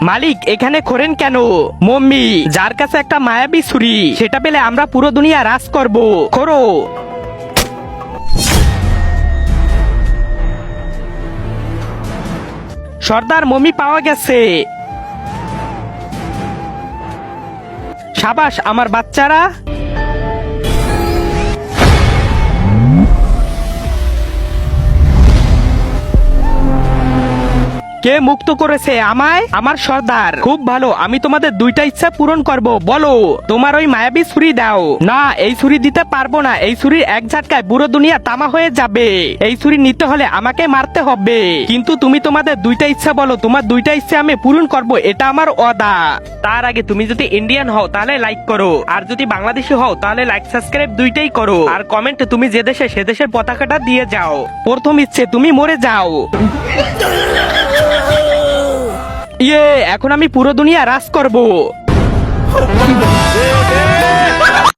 মালিক এখানে খোরেন কেন? মম্মি, যার কাছে একটা মায়াবী ছুরি, সেটা পেলে আমরা পুরো দুনিয়া রাজ করব। খোরো। সর্দার, মমি পাওয়া গেছে। সাবাস আমার বাচ্চারা। কে মুক্ত করেছে আমায়? আমার সর্দার। খুব ভালো, আমি তোমাদের দুইটা ইচ্ছা পূরণ করব। বলো, তোমার ওই মায়াবী ছুরি দাও। না, এই ছুরি দিতে পারবো না। এই ছুরির এক ঝাটকায় পুরো দুনিয়া তামা হয়ে যাবে। এই ছুরি নিতে হলে আমাকে মারতে হবে। কিন্তু তুমি তোমাদের দুইটা ইচ্ছা বলো, তোমার দুইটা ইচ্ছা আমি পূরণ করব, এটা আমার ওয়াদা। তার আগে তুমি যদি ইন্ডিয়ান হও তাহলে লাইক করো, আর যদি বাংলাদেশি হও তাহলে লাইক সাবস্ক্রাইব দুইটাই করো, আর কমেন্টে তুমি যে দেশে সে দেশের পতাকাটা দিয়ে যাও। প্রথম ইচ্ছে, তুমি মরে যাও। ইয়ে, এখন আমি পুরো দুনিয়া রাজ করব।